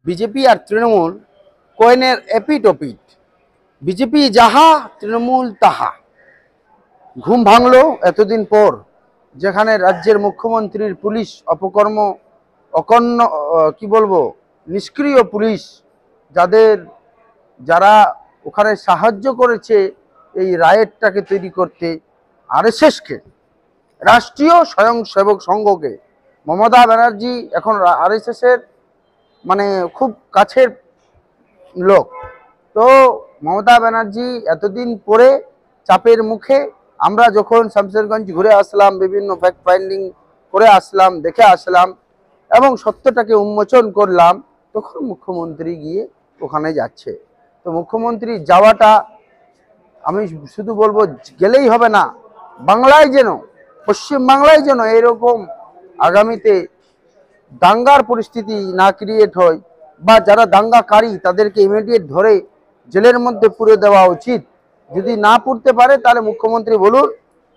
BJP আর তৃণমূল কয়েনের এপিট-ওপিট। BJP যাহা, তৃণমূল তাহা। ঘুম ভাঙলো এতদিন পর, যেখানে রাজ্যের মুখ্যমন্ত্রীর পুলিশ অপকর্ম, অকর্ণ, কি বলবো, নিষ্ক্রিয় পুলিশ, যারা ওখানে সাহায্য করেছে এই রায়েটটাকে তৈরি করতে, আরএসএসকে, রাষ্ট্রীয় স্বয়ংসেবক সংঘকে। মমতা ব্যানার্জি এখন আরএসএসের মানে খুব কাছের লোক। তো মমতা ব্যানার্জি এতদিন পরে চাপের মুখে, আমরা যখন শামশেরগঞ্জ ঘুরে আসলাম, বিভিন্ন ফ্যাক্ট ফাইন্ডিং করে আসলাম, দেখে আসলাম এবং সত্যটাকে উন্মোচন করলাম, তখন মুখ্যমন্ত্রী গিয়ে ওখানে যাচ্ছে। তো মুখ্যমন্ত্রী যাওয়াটা, আমি শুধু বলবো গেলেই হবে না, বাংলায় যেন, পশ্চিমবাংলায় যেন এরকম আগামীতে দাঙ্গার পরিস্থিতি না ক্রিয়েট হয়, বা যারা দাঙ্গাকারী তাদেরকে ইমিডিয়েট ধরে জেলের মধ্যে পুরে দেওয়া উচিত। যদি না পুরতে পারে তাহলে মুখ্যমন্ত্রী বলুন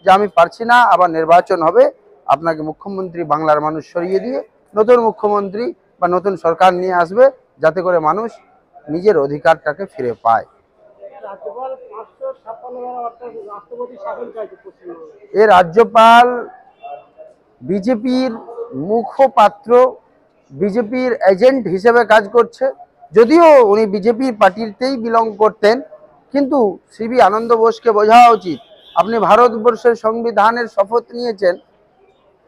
যে আমি পারছি না, আবার নির্বাচন হবে, আপনাকে মুখ্যমন্ত্রী বাংলার মানুষ সরিয়ে দিয়ে নতুন মুখ্যমন্ত্রী বা নতুন সরকার নিয়ে আসবে, যাতে করে মানুষ নিজের অধিকারটাকে ফিরে পায়। এ রাজ্যপাল বিজেপির মুখপাত্র, বিজেপির এজেন্ট হিসেবে কাজ করছে। যদিও উনি বিজেপির পার্টিতেই বিলং করতেন, কিন্তু সিবি আনন্দ বোসকে বোঝা উচিত, আপনি ভারতবর্ষের সংবিধানের শপথ নিয়েছেন।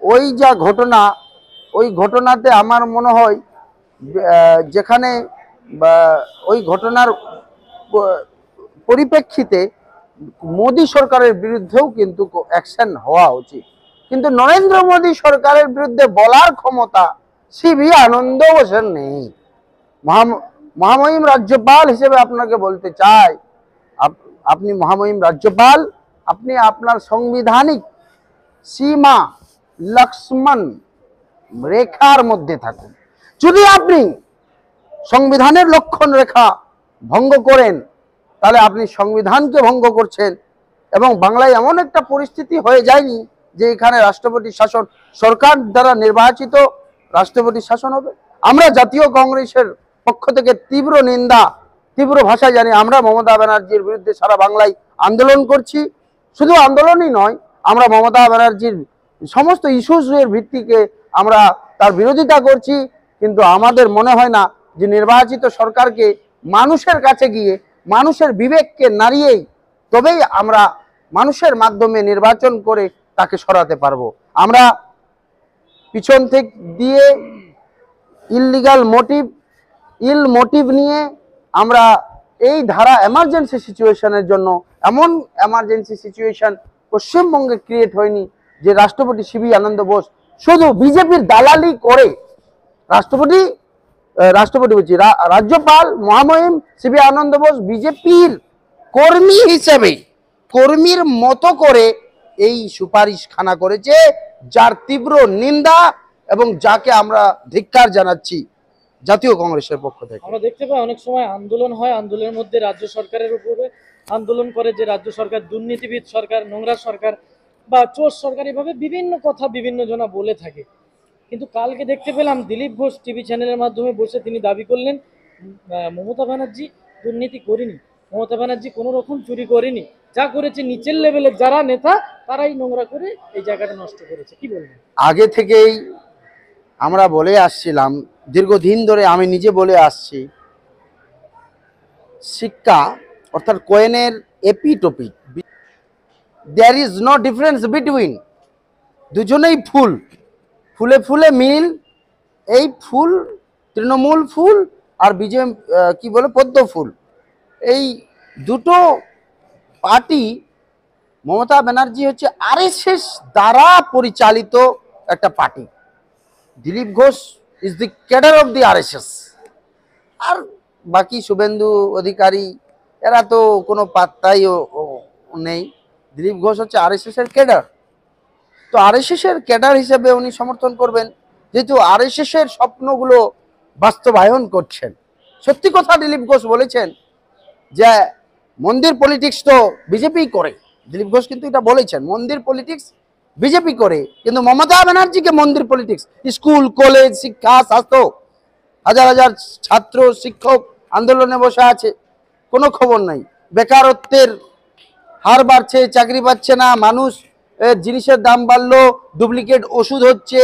ওই যা ঘটনা, ওই ঘটনাতে আমার মনে হয় যেখানে ওই ঘটনার পরিপ্রেক্ষিতে মোদী সরকারের বিরুদ্ধেও কিন্তু অ্যাকশন হওয়া উচিত, কিন্তু নরেন্দ্র মোদী সরকারের বিরুদ্ধে বলার ক্ষমতা সিবি আনন্দ বোসের নেই। মহামহিম রাজ্যপাল হিসেবে আপনাকে বলতে চাই, আপনি মহামহিম রাজ্যপাল, আপনি আপনার সাংবিধানিক সীমা লক্ষ্মণ রেখার মধ্যে থাকুন। যদি আপনি সংবিধানের লক্ষণ রেখা ভঙ্গ করেন, তাহলে আপনি সংবিধানকে ভঙ্গ করছেন, এবং বাংলায় এমন একটা পরিস্থিতি হয়ে যায়নি যে এখানে রাষ্ট্রপতি শাসন, সরকার দ্বারা নির্বাচিত রাষ্ট্রপতি শাসন হবে। আমরা জাতীয় কংগ্রেসের পক্ষ থেকে তীব্র নিন্দা, তীব্র ভাষায় জানি, আমরা মমতা ব্যানার্জির বিরুদ্ধে সারা বাংলায় আন্দোলন করছি। শুধু আন্দোলনই নয়, আমরা মমতা ব্যানার্জির সমস্ত ইস্যুসের ভিত্তিকে আমরা তার বিরোধিতা করছি, কিন্তু আমাদের মনে হয় না যে নির্বাচিত সরকারকে মানুষের কাছে গিয়ে মানুষের বিবেককে নাড়িয়েই তবেই আমরা মানুষের মাধ্যমে নির্বাচন করে তাকে সরাতে পারবো। আমরা পিছন থেকে দিয়ে ইল মোটিভ নিয়ে আমরা এই ধারা এমার্জেন্সি সিচুয়েশনের জন্য, এমন এমার্জেন্সি সিচুয়েশন পশ্চিমবঙ্গে ক্রিয়েট হয়নি যে রাষ্ট্রপতি সিবি আনন্দ বোস শুধু বিজেপির দালালি করে, রাজ্যপাল মহামহিম সিবি আনন্দ বোস বিজেপির কর্মী হিসেবে, কর্মীর মতো করে এই সুপারিশ খানা করেছে, যার তীব্র নিন্দা এবং যাকে আমরা ধিক্কার জানাচ্ছি জাতীয় কংগ্রেসের পক্ষ থেকে। আমরা দেখতে পাই অনেক সময় আন্দোলন হয়, আন্দোলনের মধ্যে রাজ্য সরকারের উপরে আন্দোলন করে যে রাজ্য সরকার দুর্নীতিবিদ সরকার, নোংরা সরকার বা চোর সরকার, এভাবে বিভিন্ন কথা বিভিন্ন জনা বলে থাকে। কিন্তু কালকে দেখতে পেলাম দিলীপ ঘোষ টিভি চ্যানেলের মাধ্যমে বসে তিনি দাবি করলেন মমতা ব্যানার্জি দুর্নীতি করেনি, মমতা ব্যানার্জি কোনো রকম চুরি করেনি, যা করেছে নিচের লেভেলের যারা নেতা তারাই নোংরা করে এই জায়গাটা নষ্ট করেছে। কি বলবেন? আগে থেকেই আমরা বলে আসছিলাম, দীর্ঘদিন ধরে আমি নিজে বলে আসছি, শিক্ষা অর্থাৎ কয়েনের এপিট-ওপিট, there is no difference between, দুজনেই ফুল, ফুলে ফুলে মিল। এই ফুল তৃণমূল ফুল আর কি বলে পদ্ম ফুল, এই দুটো পার্টি, মমতা ব্যানার্জি হচ্ছে আরএসএস দ্বারা পরিচালিত একটা party, Dilip Ghosh is the cadre of the RSS, আর বাকি শুভেন্দু অধিকারী এরা তো কোনো পাত্তাই নেই। দিলীপ ঘোষ হচ্ছে আরএসএস এর ক্যাডার। তো আরএসএস এর ক্যাডার হিসেবে উনি সমর্থন করবেন, যেহেতু আরএসএস এর স্বপ্নগুলো বাস্তবায়ন করছেন। সত্যি কথা দিলীপ ঘোষ বলেছেন যে মন্দির পলিটিক্স তো বিজেপি করে, দিলীপ ঘোষ কিন্তু এটা বলেছেন, মন্দির পলিটিক্স বিজেপি করে, কিন্তু মমতা ব্যানার্জিকে মন্দির পলিটিক্স, স্কুল কলেজ শিক্ষা স্বাস্থ্য হাজার হাজার ছাত্র শিক্ষক আন্দোলনে বসে আছে, কোনো খবর নাই। বেকারত্বের হার বাড়ছে, চাকরি পাচ্ছে না মানুষ, জিনিসের দাম বাড়লো, ডুপ্লিকেট ওষুধ হচ্ছে,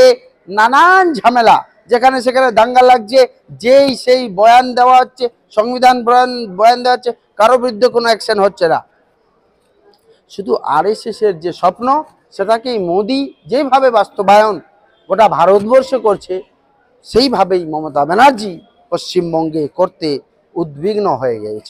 নানান ঝামেলা, যেখানে সেখানে দাঙ্গা লাগছে, যেই সেই বয়ান দেওয়া হচ্ছে, সংবিধান বয়ান দেওয়া হচ্ছে, কারো বিরুদ্ধে কোনো অ্যাকশন হচ্ছে না। শুধু আরএসএস এর যে স্বপ্ন, সেটাকেই মোদি যেভাবে বাস্তবায়ন গোটা ভারতবর্ষে করছে, সেইভাবেই মমতা ব্যানার্জি পশ্চিমবঙ্গে করতে উদ্বিগ্ন হয়ে গেছে।